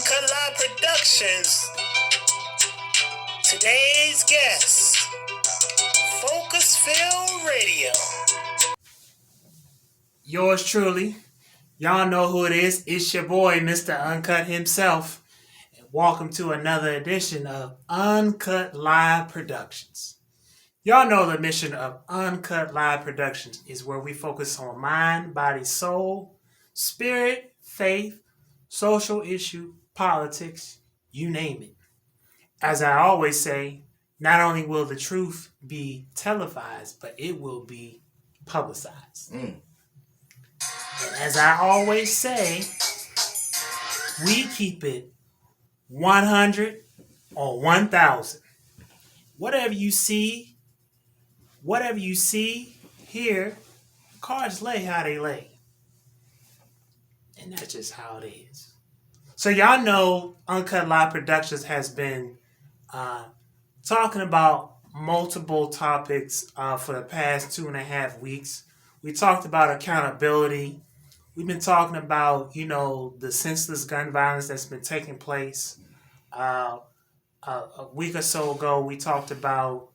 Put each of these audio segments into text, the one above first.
Uncut Productions. Today's guest, Phocuz Phill Radio. Yours truly. Y'all know who it is. It's your boy, Mr. Uncut himself. And welcome to another edition of Uncut Live Productions. Y'all know the mission of Uncut Live Productions is where we focus on mind, body, soul, spirit, faith, social issue, politics, you name it. As I always say, not only will the truth be televised, but it will be publicized. And as I always say, we keep it 100 or 1,000. Whatever you see, here, cards lay how they lay. And that's just how it is. So y'all know Uncut Live Productions has been talking about multiple topics for the past 2.5 weeks. We talked about accountability. We've been talking about, the senseless gun violence that's been taking place. A week or so ago, we talked about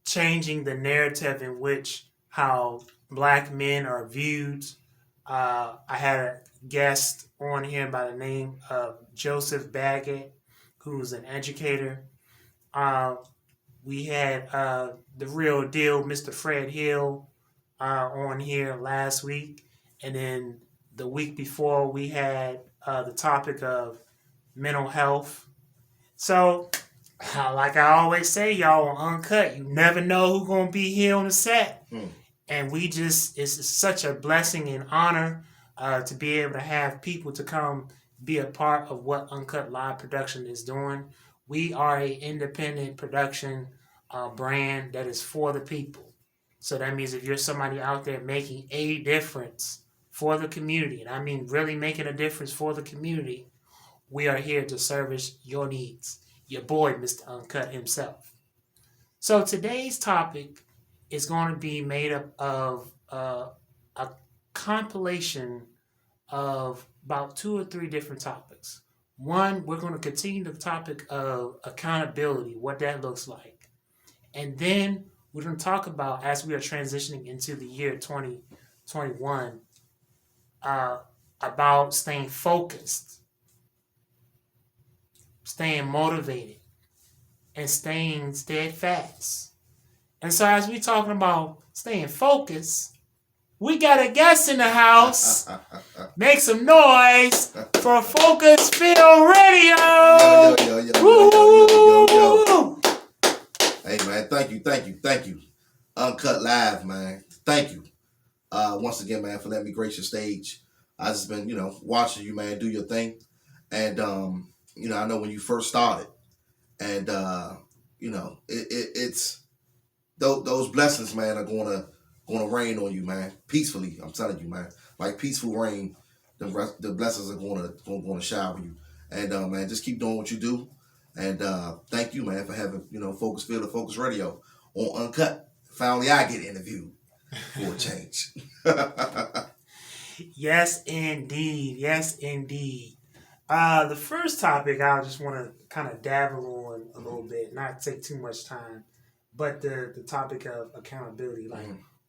changing the narrative in which how black men are viewed. I had a guest on here by the name of Joseph Baggett, who's an educator. We had the real deal, Mr. Fred Hill, on here last week. And then the week before, we had the topic of mental health. So, like I always say, y'all, on Uncut, you never know who's going to be here on the set. And it's such a blessing and honor to be able to have people to come be a part of what Uncut Live Production is doing. We are an independent production brand that is for the people. So that means if you're somebody out there making a difference for the community, and I mean really making a difference for the community, we are here to service your needs. Your boy, Mr. Uncut himself. So today's topic is going to be made up of a compilation of about 2 or 3 different topics. One, we're going to continue the topic of accountability, what that looks like. And then we're going to talk about, as we are transitioning into the year 2021, about staying focused, staying motivated, and staying steadfast. And so as we're talking about staying focused, we got a guest in the house. Make some noise for Phocuz Phill Radio. Yo. Hey, man, thank you. Uncut Live, man. Thank you. Once again, man, for letting me grace your stage. I just been, watching you, man, do your thing. And, I know when you first started. And, it's those blessings, man, are gonna rain on you, man, peacefully. I'm telling you, man, like peaceful rain. The blessings are gonna shower you, and man, just keep doing what you do. And thank you, man, for having Phocuz Phill, the Phocuz Radio on Uncut. Finally, I get interviewed for a change. Yes, indeed. The first topic I just want to kind of dabble on a little bit, not take too much time, but the topic of accountability. Like,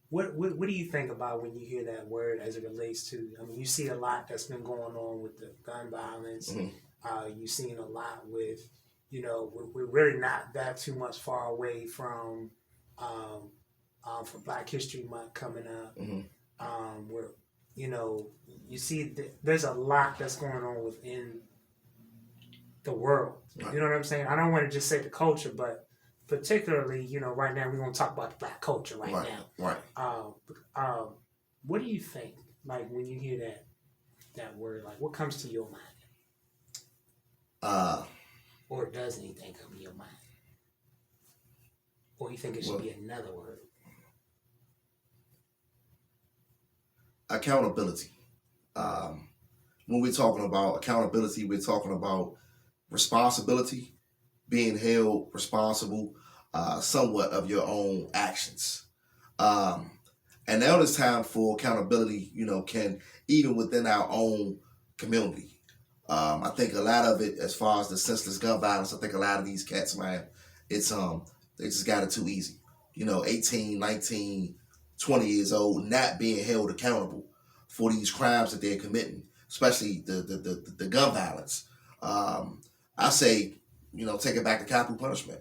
what do you think about when you hear that word as it relates to? I mean, you see a lot that's been going on with the gun violence. You've seen a lot with, we're really not that too much far away from Black History Month coming up. Where you see there's a lot that's going on within the world. Right. You know what I'm saying? I don't want to just say the culture, but particularly, right now we're going to talk about the Black culture right now. Right. What do you think? Like when you hear that word, like what comes to your mind? Or does anything come to your mind? Or you think it should be another word? Accountability. When we're talking about accountability, we're talking about responsibility, being held responsible somewhat of your own actions. And now it's time for accountability, can even within our own community. I think a lot of it, as far as the senseless gun violence, I think a lot of these cats, man, it's they just got it too easy. 18, 19, 20 years old, not being held accountable for these crimes that they're committing, especially the gun violence. I say, take it back to capital punishment.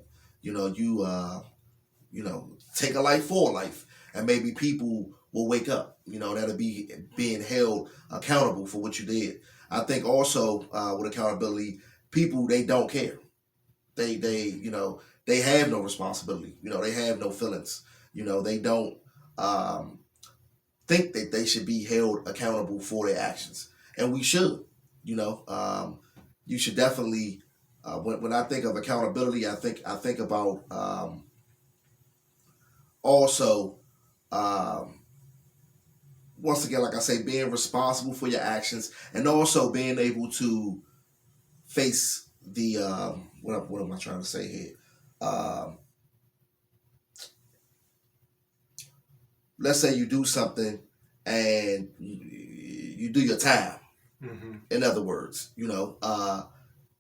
Take a life for a life, and maybe people will wake up. That'll be being held accountable for what you did. I think also with accountability, people, they don't care. They have no responsibility. They have no feelings. They don't think that they should be held accountable for their actions, and we should. You should definitely. When I think of accountability, I think about also. Once again, like I say, being responsible for your actions, and also being able to face the what am I trying to say here? Let's say you do something and you do your time. Mm-hmm. In other words,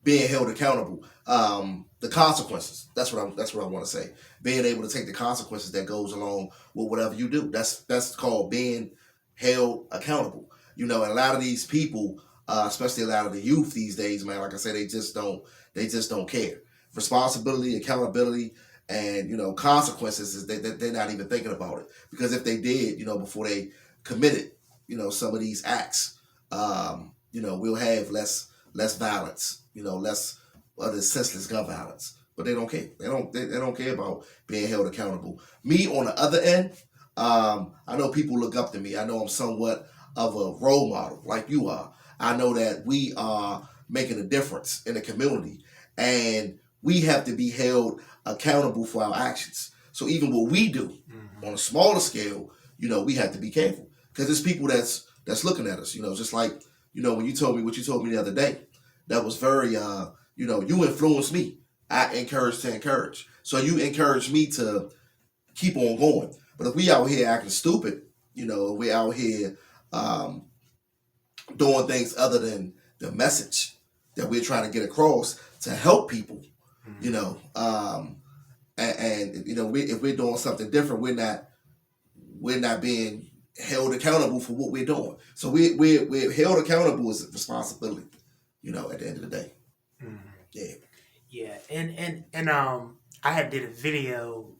being held accountable. The consequences. That's what I want to say. Being able to take the consequences that goes along with whatever you do. That's called being held accountable. And a lot of these people, especially a lot of the youth these days, man, like I said, they just don't care. Responsibility, accountability, and consequences is they're not even thinking about it. Because if they did, before they committed, some of these acts, we'll have less violence, less of the senseless gun violence. But they don't care. They don't care about being held accountable. Me, on the other end, I know people look up to me. I know I'm somewhat of a role model, like you are. I know that we are making a difference in the community, and we have to be held accountable for our actions. So even what we do on a smaller scale, we have to be careful, because there's people that's looking at us. Just like when you told me what you told me the other day, that was very you influenced me. I encourage. So you encouraged me to keep on going. But if we out here acting stupid, we out here doing things other than the message that we're trying to get across to help people, and if we're doing something different, we're not being held accountable for what we're doing. So we're held accountable as a responsibility, at the end of the day. Mm-hmm. Yeah. Yeah, and I had did a video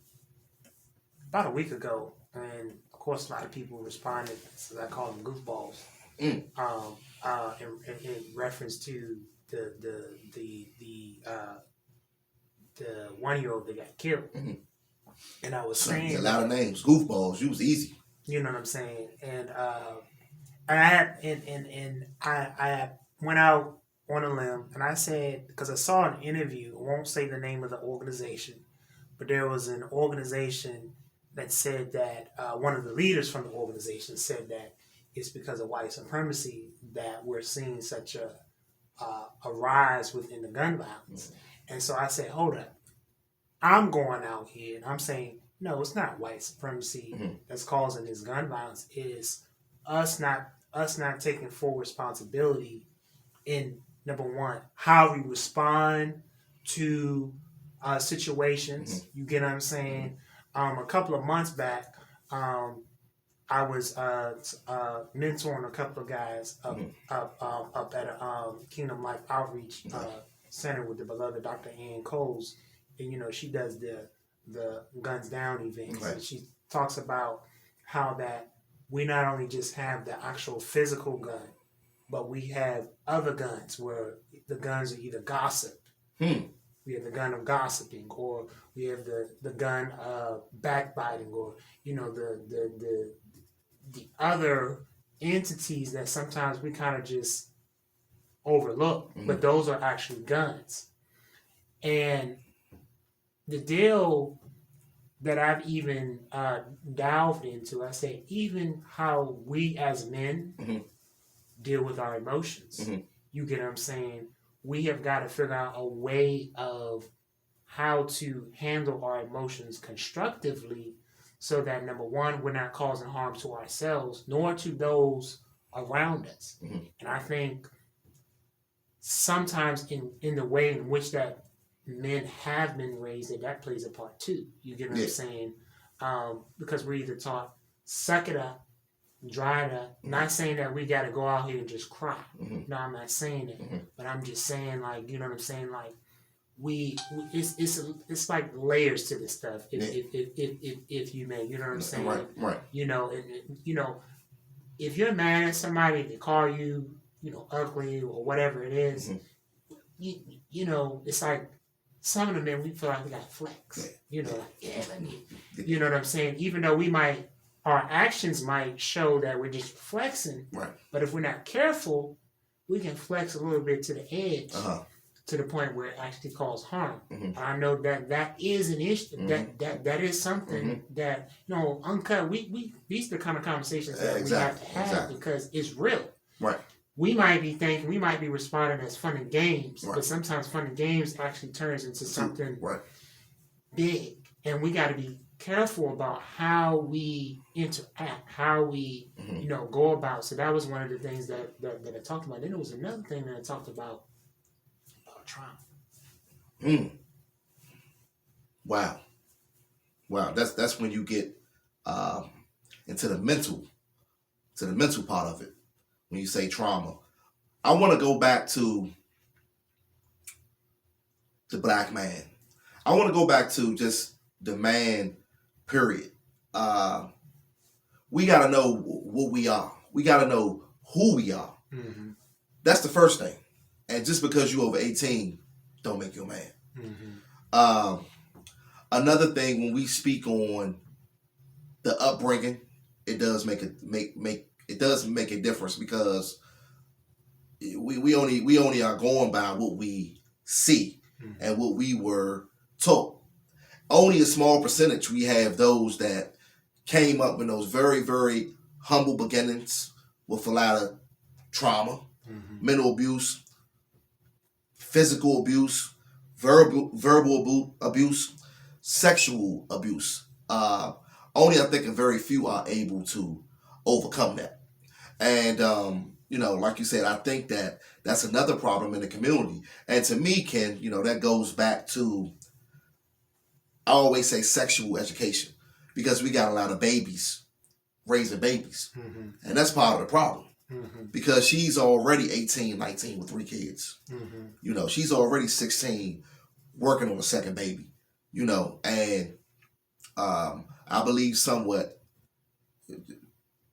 about a week ago, and of course a lot of people responded, so I call them goofballs. In reference to the 1-year-old that got killed. Mm-hmm. And I was saying a lot of names, goofballs. You was easy. You know what I'm saying? And I went out on a limb, and I said, because I saw an interview, I won't say the name of the organization, but there was an organization that said that one of the leaders from the organization said that it's because of white supremacy that we're seeing such a rise within the gun violence. Mm-hmm. And so I said, hold up. I'm going out here and I'm saying, no, it's not white supremacy that's causing this gun violence. It is us not taking full responsibility in, number one, how we respond to situations. Mm-hmm. You get what I'm saying? A couple of months back, I was mentoring a couple of guys up at a Kingdom Life Outreach Center with the beloved Dr. Ann Coles, and she does the Guns Down events. Right. And she talks about how that we not only just have the actual physical gun, but we have other guns where the guns are either gossip. We have the gun of gossiping, or we have the gun of backbiting, or the other entities that sometimes we kind of just overlook, but those are actually guns. And the deal that I've even delved into, I say, even how we as men deal with our emotions. You get what I'm saying? We have got to figure out a way of how to handle our emotions constructively, so that, number one, we're not causing harm to ourselves nor to those around us. And I think sometimes in the way in which that men have been raised, that plays a part too. You get what I'm saying? Because we're either taught suck it up, dry it up. Not saying that we got to go out here and just cry. No, I'm not saying that. But I'm just saying, like, you know what I'm saying? Like, it's like layers to this stuff. If you may, you know what I'm saying? Right. You know, if you're mad at somebody, they call you, ugly or whatever it is, you know, it's like some of the men, we feel like we got flex. Let me, you know what I'm saying? Even though our actions might show that we're just flexing, right. But if we're not careful, we can flex a little bit to the edge, to the point where it actually causes harm. I know that is an issue. That is something that, Uncut. These are the kind of conversations that we have to have because it's real. Right. We might be thinking, we might be responding as fun and games, but sometimes fun and games actually turns into something big, and we got to be careful about how we interact, how we, go about. So that was one of the things that I talked about. Then there was another thing that I talked about trauma. Wow. That's when you get into the mental part of it. When you say trauma, I want to go back to the black man. I want to go back to just the man, period. We got to know what we are. We got to know who we are. That's the first thing. And just because you're over 18, don't make you a man. Another thing, when we speak on the upbringing, it does make a difference because we only are going by what we see and what we were taught. Only a small percentage we have those that came up in those very, very humble beginnings with a lot of trauma, mental abuse, physical abuse, verbal abuse, sexual abuse. Only I think a very few are able to overcome that. And, like you said, I think that's another problem in the community. And to me, Ken, that goes back to, I always say sexual education, because we got a lot of babies raising babies. And that's part of the problem. Because she's already 18, 19 with 3 kids. She's already 16 working on a second baby. And I believe somewhat,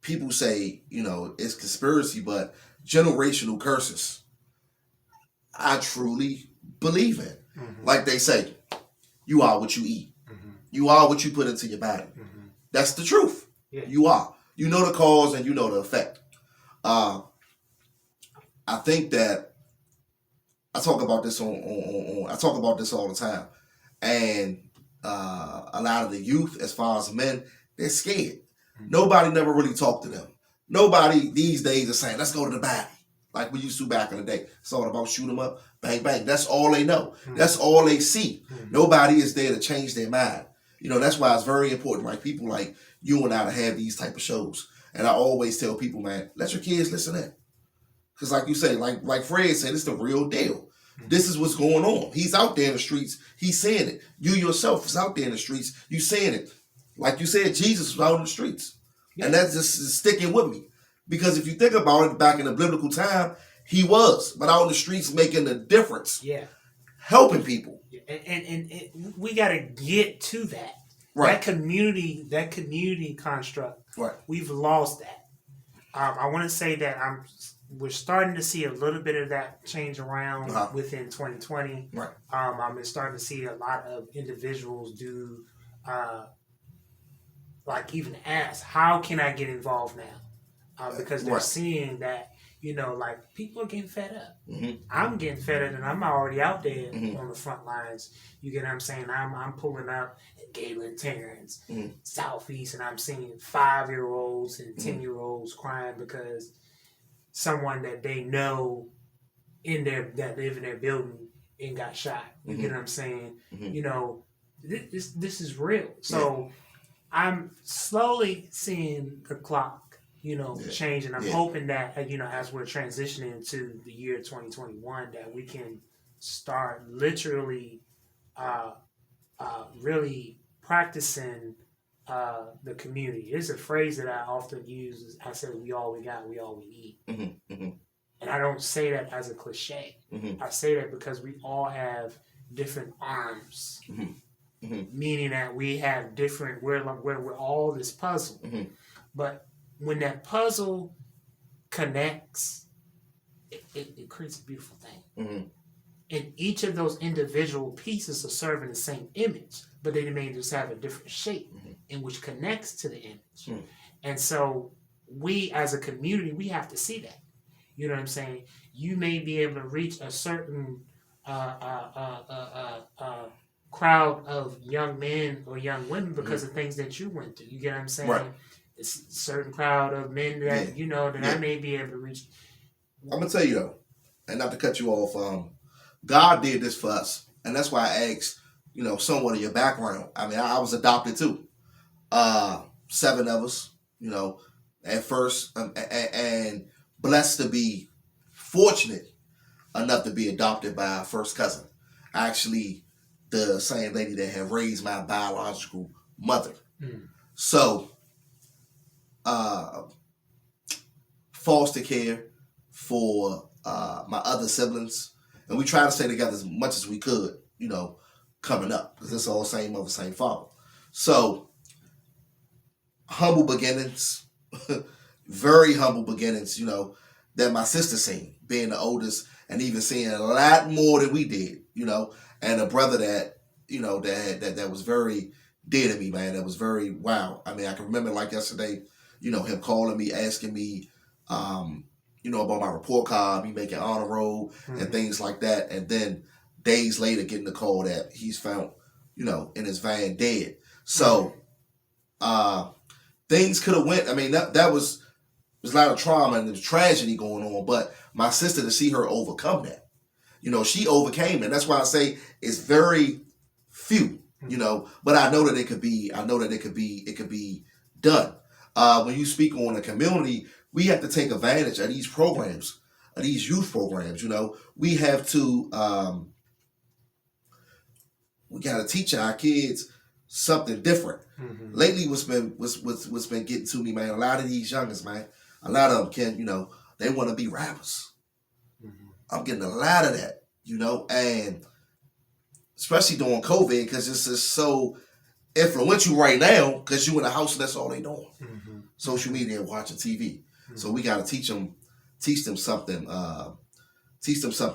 people say, it's conspiracy, but generational curses, I truly believe in. Like they say, you are what you eat. You are what you put into your body. That's the truth. Yeah. You are. You know the cause and you know the effect. I think that I talk about this I talk about this all the time. And a lot of the youth, as far as men, they're scared. Nobody never really talked to them. Nobody these days is saying, let's go to the body. Like we used to back in the day. It's all about shoot them up, bang, bang. That's all they know. That's all they see. Nobody is there to change their mind. That's why it's very important. Like people like you and I to have these type of shows. And I always tell people, man, let your kids listen in. Because like you say, like Fred said, it's the real deal. This is what's going on. He's out there in the streets. He's saying it. You yourself is out there in the streets. You saying it. Like you said, Jesus was out in the streets. Yeah. And that's just sticking with me. Because if you think about it, back in the biblical time, he was. But out in the streets making a difference. Yeah. Helping people. And we got to get to that. Right. That community construct. Right. We've lost that. I want to say that we're starting to see a little bit of that change around within 2020. Right. I'm starting to see a lot of individuals do, like even ask, how can I get involved now? Because they're seeing that, like people are getting fed up. I'm getting fed up and I'm already out there on the front lines. You get what I'm saying? I'm pulling up at Galen Terrence, Southeast, and I'm seeing 5-year-olds and 10-year-olds crying because someone that they know that live in their building and got shot. You get what I'm saying? This is real. So I'm slowly seeing the clock change. And I'm hoping that, as we're transitioning to the year 2021, that we can start literally really practicing the community. It's a phrase that I often use. I say, we all we got, we all we need. And I don't say that as a cliche. I say that because we all have different arms, meaning that we have different, we're all this puzzle. But when that puzzle connects, it creates a beautiful thing. And each of those individual pieces are serving the same image, but they may just have a different shape in which connects to the image. And so we as a community, we have to see that. You know what I'm saying? You may be able to reach a certain crowd of young men or young women because of things that you went through. You get what I'm saying? Right. It's a certain crowd of men that I may be able to reach. I'm gonna tell you though, and not to cut you off, God did this for us, and that's why I asked, somewhat of your background. I mean, I was adopted too. 7 of us, at first, and blessed to be fortunate enough to be adopted by our first cousin. Actually, the same lady that had raised my biological mother. So, foster care for my other siblings. And we try to stay together as much as we could, coming up. Because it's all same mother, same father. So, humble beginnings. Very humble beginnings, that my sister seen, being the oldest and even seeing a lot more than we did, and a brother that, that was very dear to me, man. That was very, wow. I mean, I can remember like yesterday, him calling me, asking me, about my report card, me making honor roll and things like that. And then days later getting the call that he's found, in his van dead. So, things could have went, I mean, that was, there's a lot of trauma and there's tragedy going on, but my sister, to see her overcome that, she overcame it. That's why I say it's very few, but I know that it could be done. When you speak on a community, we have to take advantage of these programs, of these youth programs. We have to, we got to teach our kids something different. Lately, what's been getting to me, man, a lot of these youngins, man, a lot of them can, they want to be rappers. I'm getting a lot of that, and especially during COVID, because it's just so influential right now, because you in the house and that's all they doing. Social media and watching TV. So we got to teach them something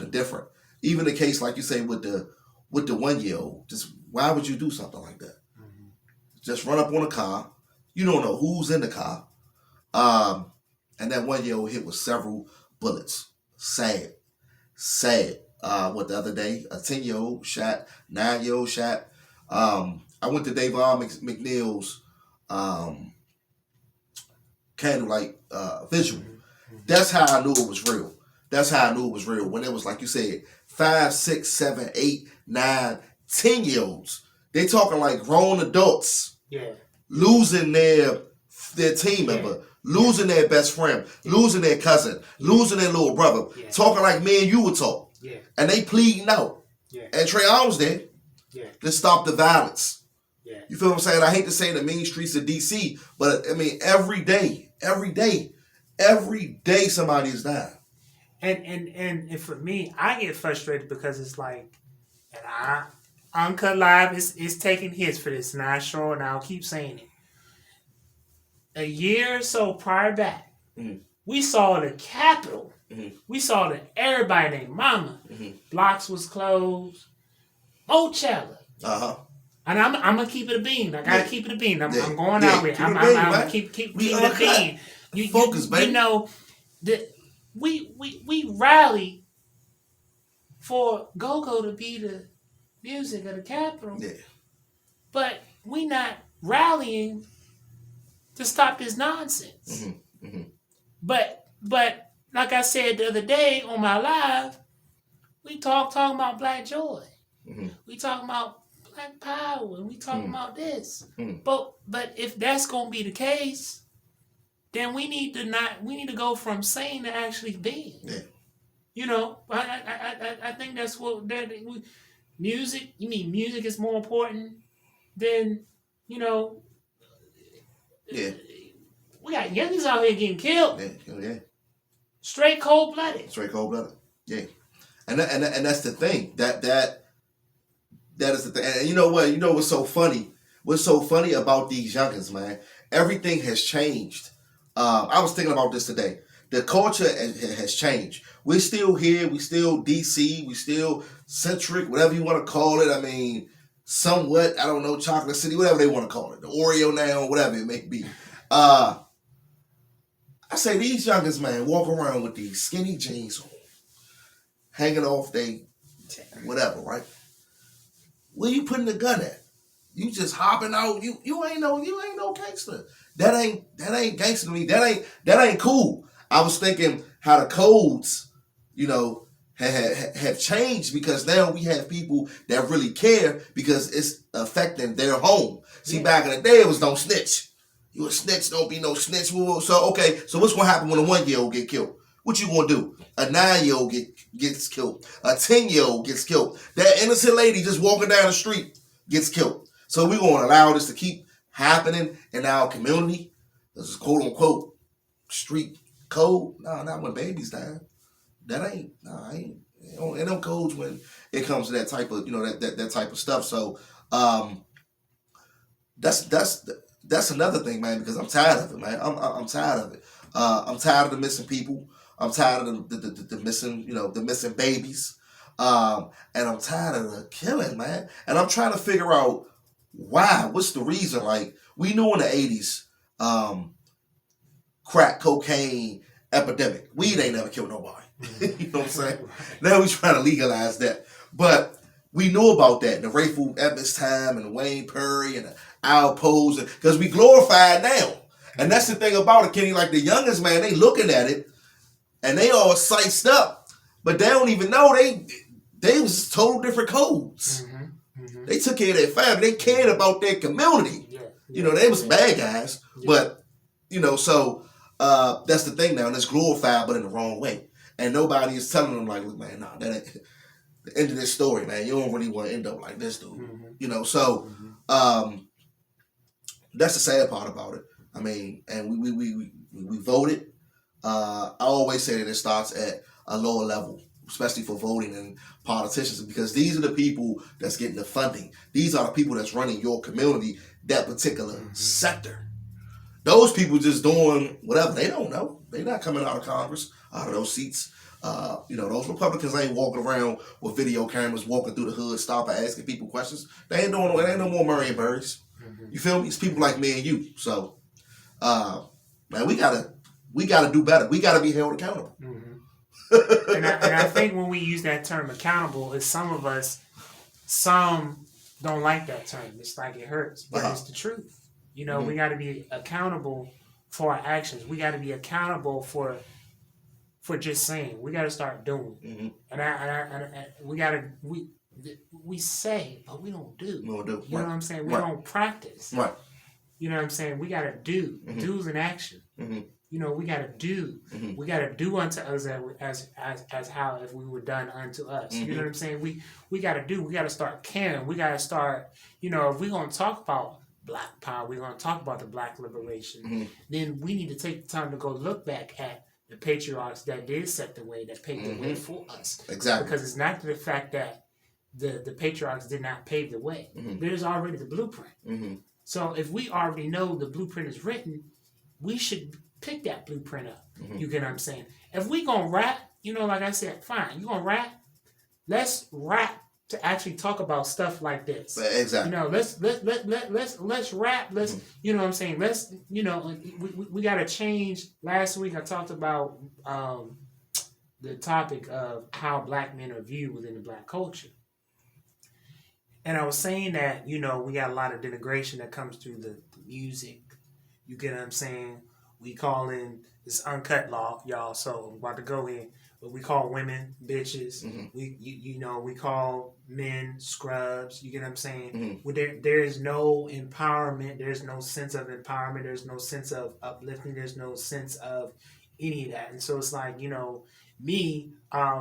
different. Even the case, like you say, with the 1-year-old, just why would you do something like that? Just run up on a car. You don't know who's in the car. And that 1-year-old hit with several bullets. Sad. What the other day, a 10-year-old shot, 9-year-old shot. I went to Davon McNeil's candlelight visual. That's how I knew it was real. When it was, like you said, 5, 6, 7, 8, 9, 10-year-olds. They talking like grown adults. Losing their team member, losing their best friend, losing their cousin, losing their little brother, talking like me and you would talk. And they pleading out. And Trayvon was there to stop the violence. You feel what I'm saying? I hate to say the mean streets of DC, but I mean every day somebody is dying. And for me, I get frustrated because it's like, and Uncut Live is taking hits for this, not sure, and I'll keep saying it. A year or so prior back, we saw the Capitol. We saw that everybody named Mama. Blocks was closed. Mochella. And I'm gonna keep it a beam. I gotta keep it a beam. I'm going out with it. I'm gonna keep it a beam. Focus, baby. We rally for Go-Go to be the music of the Capitol. But we not rallying to stop this nonsense. But like I said the other day on my live, we talking about Black joy. We talking about Black power, and we talking about this. But if that's gonna be the case, then we need to go from saying to actually being. Yeah. I think that's what music. You mean music is more important than you know? Yeah. We got youngins out here getting killed. Yeah. Straight cold blooded. Straight cold blooded. Yeah. And that's the thing. That is the thing. And you know what? You know what's so funny? What's so funny about these youngins, man? Everything has changed. I was thinking about this today. The culture has changed. We're still here. We still DC. We still centric, whatever you want to call it. I mean, somewhat, I don't know, Chocolate City, whatever they want to call it. The Oreo now, whatever it may be. I say these youngins, man, walk around with these skinny jeans on, hanging off they whatever, right? Where you putting the gun at? You just hopping out. You ain't no gangster. That ain't gangster to me. That ain't cool. I was thinking how the codes, have changed because now we have people that really care because it's affecting their home. See, back in the day, it was don't snitch. You a snitch, don't be no snitch. So okay, so what's gonna happen when a 1-year-old get killed? What you gonna do? A 9-year-old gets killed. A 10-year-old gets killed. That innocent lady just walking down the street gets killed. So we gonna allow this to keep happening in our community? This is quote unquote street code. No, not when babies die. That ain't. No, ain't no codes when it comes to that type of that type of stuff. So that's another thing, man. Because I'm tired of it, man. I'm tired of it. I'm tired of the missing people. I'm tired of the missing the missing babies. And I'm tired of the killing, man. And I'm trying to figure out why. What's the reason? Like we knew in the 80s, crack cocaine epidemic. Weed ain't never killed nobody. You know what I'm saying? Now we trying to legalize that. But we knew about that. The Rayful Evans time and the Wayne Perry and the Al Pose. Because we glorified now. And that's the thing about it, Kenny. Like the youngest, man, they looking at it and they all sized up. But they don't even know they was total different codes. Mm-hmm. Mm-hmm. They took care of their family. They cared about their community. Yeah. They was bad guys. Yeah. But, so that's the thing now. And it's glorified, but in the wrong way. And nobody is telling them, like, look, man, that ain't the end of this story, man. You don't really want to end up like this, dude. Mm-hmm. So that's the sad part about it. I mean, and we voted. I always say that it starts at a lower level, especially for voting and politicians, because these are the people that's getting the funding. These are the people that's running your community, that particular sector. Those people just doing whatever. They don't know. They're not coming out of Congress, out of those seats. Those Republicans ain't walking around with video cameras, walking through the hood, stopping, asking people questions. They ain't doing. It ain't no more Murray and Burries. Mm-hmm. You feel me? It's people like me and you. So, man, we gotta do better. We gotta be held accountable. Mm-hmm. and I think when we use that term accountable, is some don't like that term. It's like it hurts, but it's the truth. We got to be accountable for our actions. We got to be accountable for just saying. We got to start doing. Mm-hmm. And we say, but we don't do. We don't do. You know what I'm saying? We don't practice. Right. You know what I'm saying? We got to do. Mm-hmm. Do's and action. Mm-hmm. We got to do. Mm-hmm. We got to do unto us as how if we were done unto us. Mm-hmm. You know what I'm saying? We got to do. We got to start caring. We got to start. If we're gonna talk about Black power, we're going to talk about the Black liberation, mm-hmm. then we need to take the time to go look back at the patriarchs that did set the way, that paved the way for us. Exactly. Because it's not the fact that the patriarchs did not pave the way. Mm-hmm. There's already the blueprint. Mm-hmm. So if we already know the blueprint is written, we should pick that blueprint up. Mm-hmm. You get what I'm saying? If we going to rap, like I said, fine. You going to rap? Let's rap to actually talk about stuff like this. Exactly. Let's rap. Let's you know what I'm saying. Let's we got to change. Last week I talked about the topic of how Black men are viewed within the Black culture, and I was saying that we got a lot of denigration that comes through the music. You get what I'm saying? We call in this Uncut law, y'all. So I'm about to go in. But we call women bitches. Mm-hmm. We call men scrubs. You get what I'm saying? Mm-hmm. Well, there is no empowerment. There's no sense of empowerment. There's no sense of uplifting. There's no sense of any of that. And so it's like, me,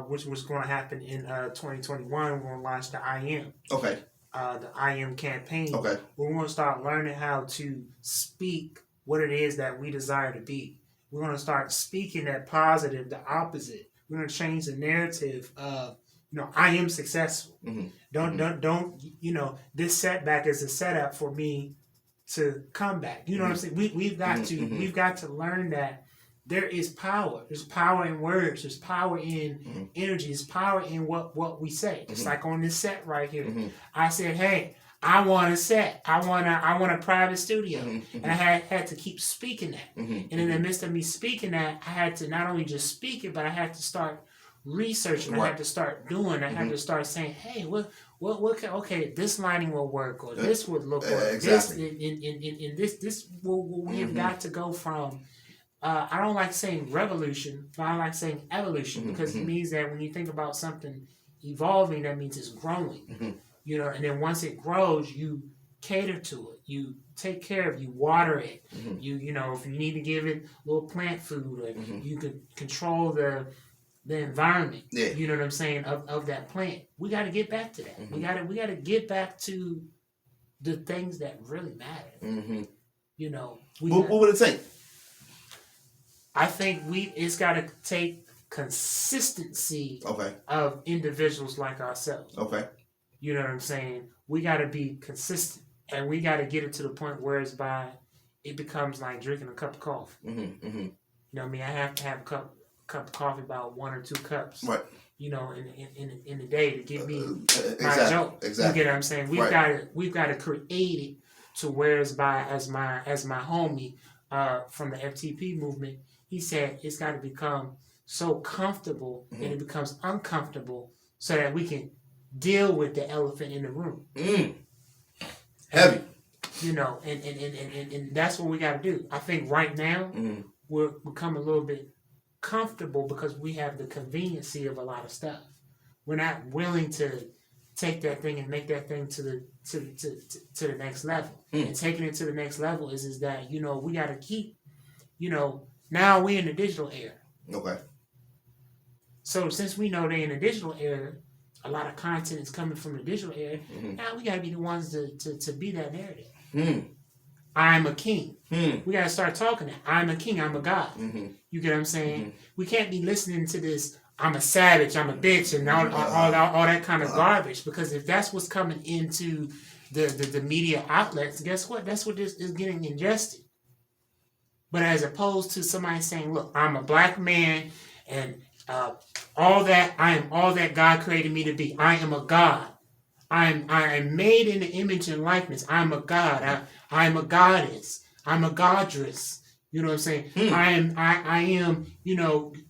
which was going to happen in 2021, we're going to launch the I Am. Okay. The I Am campaign. Okay. We're going to start learning how to speak what it is that we desire to be. We're going to start speaking that positive, the opposite. We're going to change the narrative of, I am successful. Mm-hmm. Don't, this setback is a setup for me to come back. You know what I'm saying? We've got to learn that there is power. There's power in words. There's power in energy. There's power in what we say. It's like on this set right here. I said, hey, I want a set. I want a private studio. And I had to keep speaking that. And in the midst of me speaking that, I had to not only just speak it, but I had to start researching. I had to start doing. I had to start saying, hey, what okay, this lighting will work, or this would look good. Exactly. This we have got to go from. I don't like saying revolution, but I like saying evolution, because it means that when you think about something evolving, that means it's growing. And then once it grows, you cater to it, you take care of it, you water it. If you need to give it a little plant food, or you could control the environment. You know what I'm saying, of that plant. We got to get back to that. We got to get back to the things that really matter. What would it take? I think it's got to take consistency of individuals like ourselves. Okay. You know what I'm saying? We got to be consistent, and we got to get it to the point where it becomes like drinking a cup of coffee. You know what I mean? I have to have a cup of coffee, about 1 or 2 cups. Right. In the day to give me my exactly. joke. Exactly. You get what I'm saying? We've got to create it to where as my homie from the FTP movement, he said it's got to become so comfortable that it becomes uncomfortable, so that we can deal with the elephant in the room. Heavy. And that's what we got to do. I think right now we're becoming a little bit comfortable because we have the conveniency of a lot of stuff. We're not willing to take that thing and make that thing to the next level. And taking it to the next level is that we got to keep now we're in the digital era. Okay. So since we know they're in the digital era, a lot of content is coming from the digital era. Now we got to be the ones to be that narrative. I'm a king. We got to start talking that. I'm a king. I'm a god. You get what I'm saying? We can't be listening to this, I'm a savage, I'm a bitch, and all that kind of garbage. Because if that's what's coming into the media outlets, guess what? That's what this is getting ingested. But as opposed to somebody saying, look, I'm a black man, and all that, I am all that God created me to be. I am a God. I am made in the image and likeness. I'm a God. I am a goddess. I'm a goddess. You know what I'm saying? I am,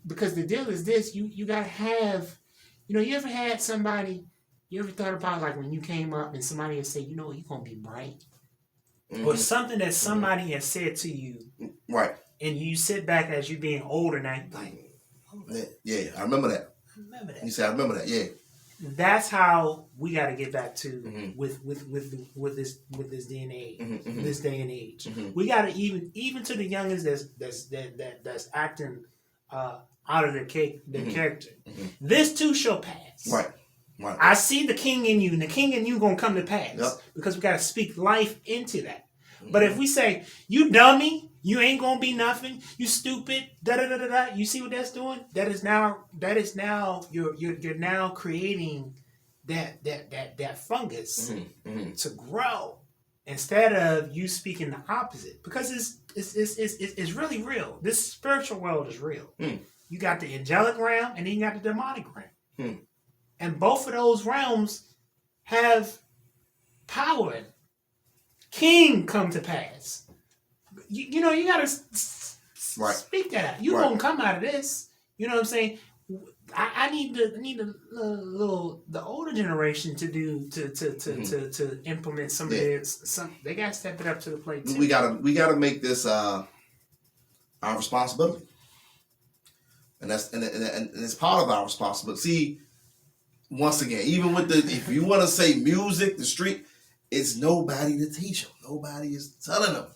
because the deal is this, you gotta have, you ever had somebody, you ever thought about like when you came up and somebody would say, you're gonna be bright? Or something that somebody has said to you. Right. And you sit back as you being older now, like, yeah, I remember that. You said I remember that, yeah. That's how we got to get back to with this day and age. This day and age, we got to even to the youngest that's acting out of their character. This too shall pass. Right. I see the king in you, and the king in you gonna come to pass because we got to speak life into that. But if we say, you dummy, you ain't gonna be nothing, you stupid, you see what that's doing? That is now you're now creating that fungus to grow, instead of you speaking the opposite, because it's really real. This spiritual world is real. You got the angelic realm, and then you got the demonic realm. And both of those realms have power. King come to pass. You gotta speak that out. You're gonna come out of this. You know what I'm saying? I need the older generation to implement some of this. They gotta step it up to the plate too. We gotta make this our responsibility. and it's part of our responsibility. See, once again, even with if you want to say music, the street, it's nobody to teach them. Nobody is telling them.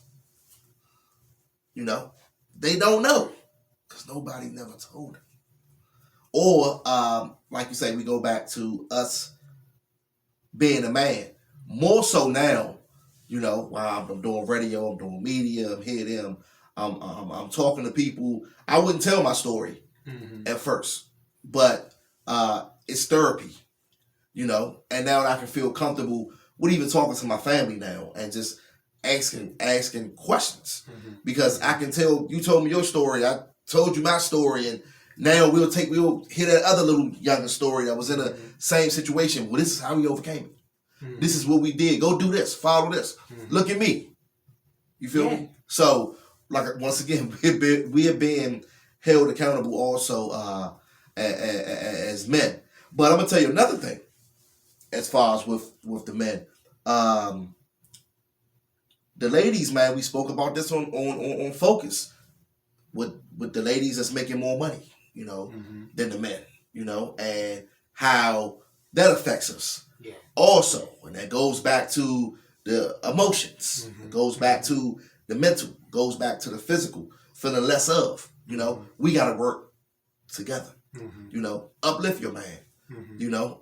You know, they don't know because nobody never told them. Or, like you say, we go back to us being a man. More so now, you know, while I'm doing radio, I'm doing media, I'm here, them, I'm talking to people. I wouldn't tell my story at first, but it's therapy, you know. And now that I can feel comfortable with even talking to my family now and just asking questions, because I can tell you told me your story, I told you my story, and now we'll hear that other little younger story that was in the same situation. Well, this is how we overcame it. This is what we did. Go do this. Follow this. Look at me. You feel me? So, like, once again, we are being held accountable also as men. But I'm gonna tell you another thing. As far as with the men, the ladies, man, we spoke about this on Focus with the ladies that's making more money, you know, than the men, you know, and how that affects us. Yeah. Also, and that goes back to the emotions, it goes back to the mental, goes back to the physical, feeling less of, you know, we got to work together, you know, uplift your man, you know,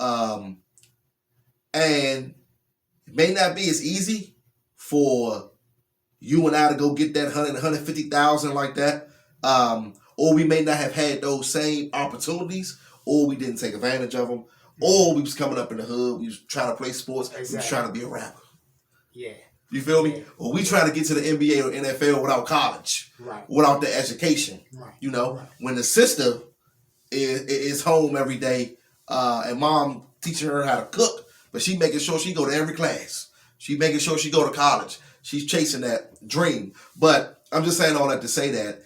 and it may not be as easy for you and I to go get that 100, 150,000 like that, or we may not have had those same opportunities, or we didn't take advantage of them. Or we was coming up in the hood, we was trying to play sports, we was trying to be a rapper. Yeah. You feel me? Or we trying to get to the NBA or NFL without college, without the education. You know, when the sister is home every day and mom teaching her how to cook, but she making sure she go to every class. She making sure she go to college. She's chasing that dream. But I'm just saying all that to say that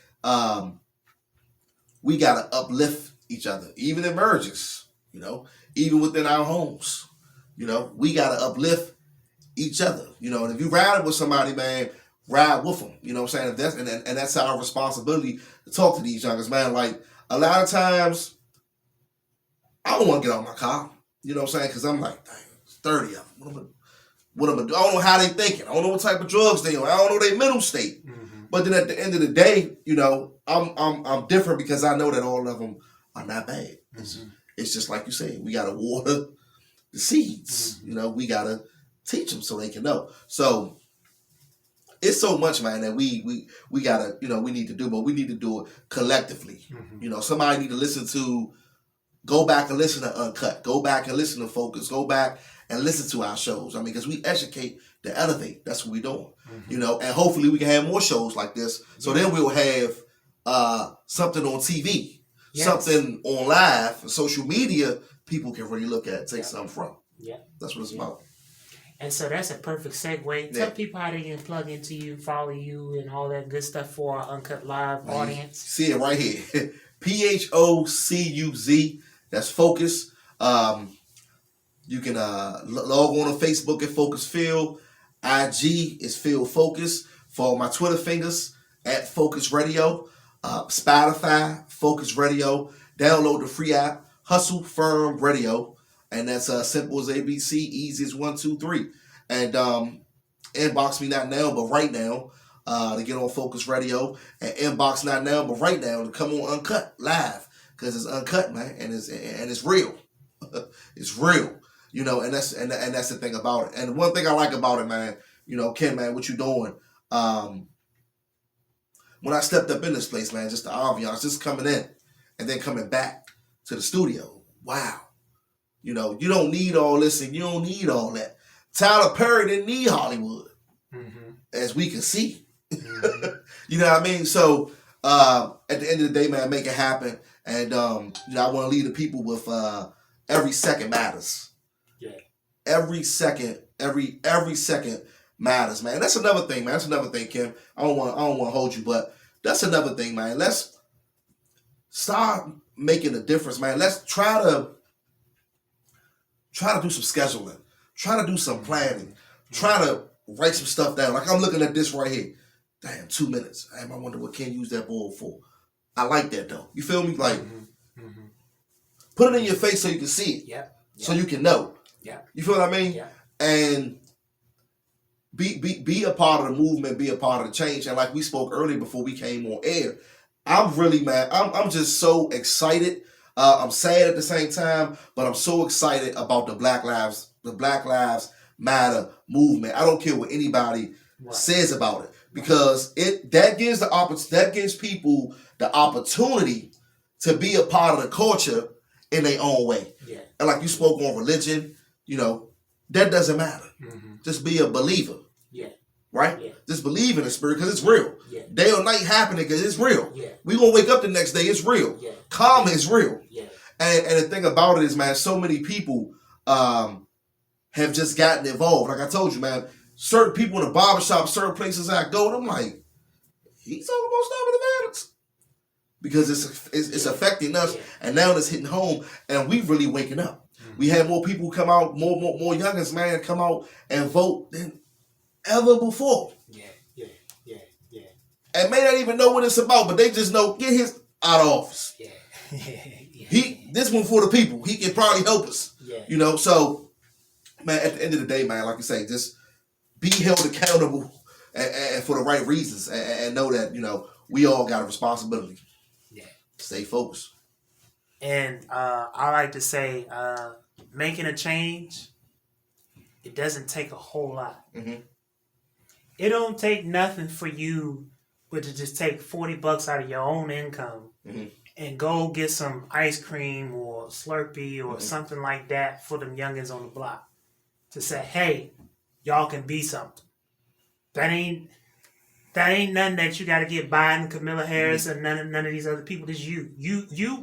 we got to uplift each other, even in marriages, you know. Even within our homes, you know, we got to uplift each other, you know. And if you ride with somebody, man, ride with them, you know what I'm saying? And that's our responsibility to talk to these youngers, man. Like, a lot of times, I don't want to get out of my car, you know what I'm saying? Because I'm like, dang, it's 30 of them. What am I do? I don't know how they thinking. I don't know what type of drugs they on. I don't know their mental state. But then at the end of the day, you know, I'm different because I know that all of them are not bad. It's just like you say, we got to water the seeds. You know, we got to teach them so they can know. So it's so much, man, that we got to, you know, we need to do, but we need to do it collectively. You know, somebody need to go back and listen to Uncut. Go back and listen to Focus. Go back and listen to our shows. I mean, because we educate to elevate. That's what we're doing. You know, and hopefully we can have more shows like this. So then we'll have something on TV. Something on live, social media, people can really look at, take something from. Yeah. That's what it's about. And so that's a perfect segue. Tell people how they can plug into you, follow you, and all that good stuff for our Uncut Live audience. See it right here. PHOCUZ. That's Focus. You can log on to Facebook at Phocuz Phill. IG is Phill Focus. Follow my Twitter fingers at Focus Radio. Spotify, Focus Radio. Download the free app, Hustle Firm Radio. And that's simple as ABC, easy as 1, 2, 3. And inbox me not now, but right now to get on Focus Radio. And inbox not now, but right now to come on Uncut Live. Because it's uncut, man, and it's real. It's real. You know, and that's the thing about it. And one thing I like about it, man, you know, Ken, man, what you doing? When I stepped up in this place, man, just the ambiance, just coming in and then coming back to the studio. Wow. You know, you don't need all this and you don't need all that. Tyler Perry didn't need Hollywood, as we can see. You know what I mean? So at the end of the day, man, make it happen. And, you know, I want to leave the people with every second matters. Yeah. Every second matters, man. That's another thing, man. That's another thing, Kim. I don't want to hold you, but that's another thing, man. Let's start making a difference, man. Let's try to do some scheduling. Try to do some planning. Try to write some stuff down. Like I'm looking at this right here. Damn, 2 minutes. Damn, I wonder what Ken used that ball for. I like that though. You feel me? Like Mm-hmm. put it in your face so you can see it. Yep. So you can know. Yeah. You feel what I mean? Yeah. And be a part of the movement, be a part of the change. And like we spoke earlier before we came on air, I'm really mad. I'm just so excited. I'm sad at the same time, but I'm so excited about the Black Lives Matter movement. I don't care what anybody says about it, because that gives people the opportunity to be a part of the culture in their own way. Yeah. And like you spoke on religion, that doesn't matter. Mm-hmm. Just be a believer. Yeah. Right? Yeah. Just believe in the spirit because it's real. Yeah. Day or night happening because it's real. Yeah. We gonna wake up the next day, it's real. Yeah. Karma is real. Yeah. And the thing about it is, man, so many people have just gotten involved. Like I told you, man, certain people in the barbershop, certain places I go, and I'm like, he's talking about stopping the violence. Because it's affecting us, and now it's hitting home, and we really waking up. Mm-hmm. We had more people come out, more youngins, man, come out and vote than ever before. Yeah. And may not even know what it's about, but they just know, get his out of office. Yeah. This one for the people. He can probably help us. Yeah. So, man, at the end of the day, man, like you say, just be held accountable and for the right reasons, and know that, we all got a responsibility. Yeah. Stay focused. And I like to say, making a change, it doesn't take a whole lot. Mm-hmm. It don't take nothing for you but to just take $40 out of your own income, mm-hmm, and go get some ice cream or Slurpee or, mm-hmm, something like that for them youngins on the block. To say, hey, y'all can be something. That ain't nothing that you got to get Biden, Kamala Harris, mm-hmm, and none of these other people. It's you.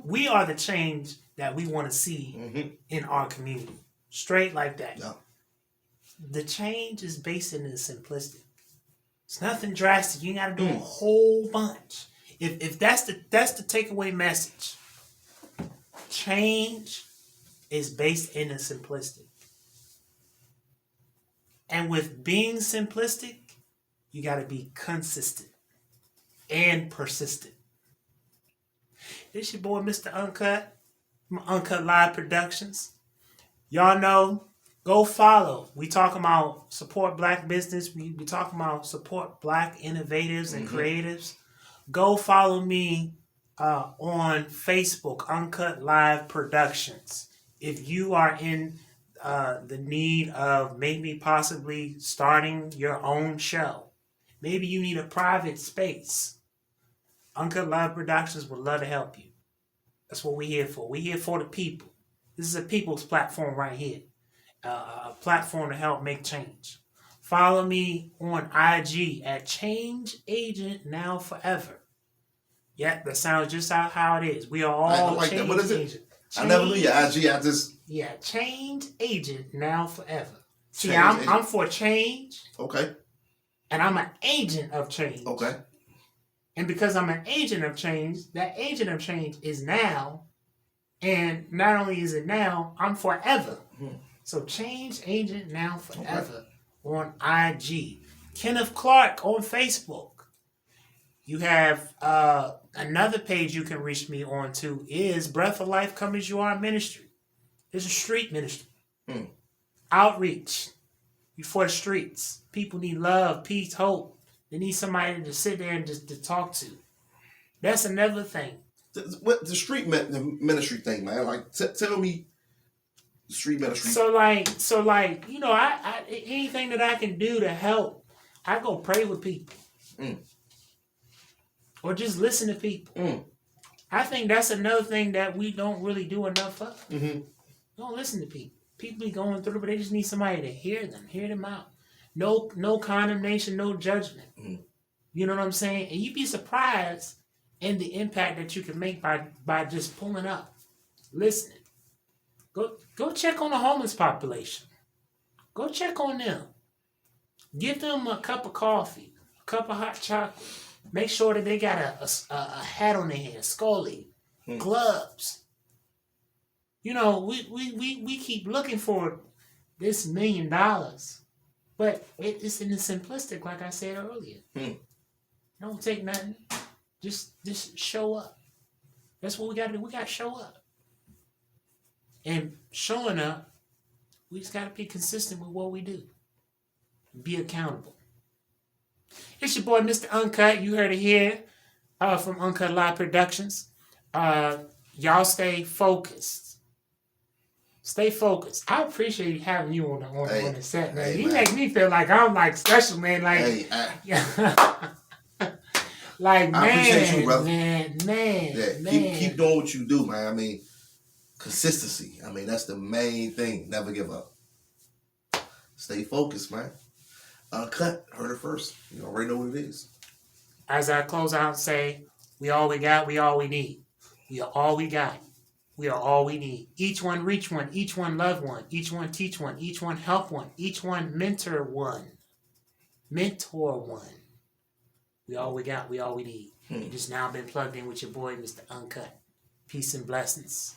We are the change that we want to see, mm-hmm, in our community. Straight like that. Yeah. The change is based in the simplistic. It's nothing drastic. You ain't got to do a whole bunch. If that's the takeaway message. Change is based in the simplistic. And with being simplistic, you got to be consistent and persistent. This your boy, Mr. Uncut, from Uncut Live Productions. Y'all know, go follow. We talking about support black business. We talking about support black innovators and, mm-hmm, creatives. Go follow me on Facebook, Uncut Live Productions. If you are in the need of maybe possibly starting your own show, maybe you need a private space, Uncut Live Productions would love to help you. That's what we're here for. We're here for the people. This is a people's platform right here. A platform to help make change. Follow me on IG at Change Agent Now Forever. Yeah, that sounds just how it is. We are all like change that. What is it? agent. I never knew your IG. I just... Yeah, Change Agent Now Forever. See, I'm for change. Okay. And I'm an agent of change. Okay. And because I'm an agent of change, that agent of change is now. And not only is it now, I'm forever. Mm-hmm. So Change Agent Now Forever, okay, on IG. Kenneth Clark on Facebook. You have another page you can reach me on too, is Breath of Life Come As You Are Ministry. It's a street ministry. Outreach. You for the streets. People need love, peace, hope. They need somebody to sit there and just to talk to. That's another thing. The street ministry thing, man. Like, tell me the street ministry. So like, I anything that I can do to help, I go pray with people. Or just listen to people. I think that's another thing that we don't really do enough of. Mm-hmm. Don't listen to people. People be going through, but they just need somebody to hear them out. No condemnation, no judgment. Mm-hmm. You know what I'm saying? And you'd be surprised in the impact that you can make by just pulling up, listening. Go check on the homeless population. Go check on them. Give them a cup of coffee, a cup of hot chocolate. Make sure that they got a hat on their head, scully, gloves. We keep looking for this $1 million, but it's in the simplistic, like I said earlier. Don't take nothing. Just show up. That's what we got to do. We got to show up. And showing up, we just got to be consistent with what we do. Be accountable. It's your boy, Mr. Uncut. You heard it here from Uncut Live Productions. Y'all stay focused. Stay focused. I appreciate having you on the set, man. You make me feel like I'm like special, man. Like, like, I appreciate you, brother. Man. Keep doing what you do, man. I mean, consistency. I mean, that's the main thing. Never give up. Stay focused, man. Uncut. Heard it first. You already know what it is. As I close out and say, we all we got, we all we need. We are all we got. We are all we need. Each one reach one. Each one love one. Each one teach one. Each one help one. Each one mentor one. Mentor one. We all we got. We all we need. You just now been plugged in with your boy, Mr. Uncut. Peace and blessings.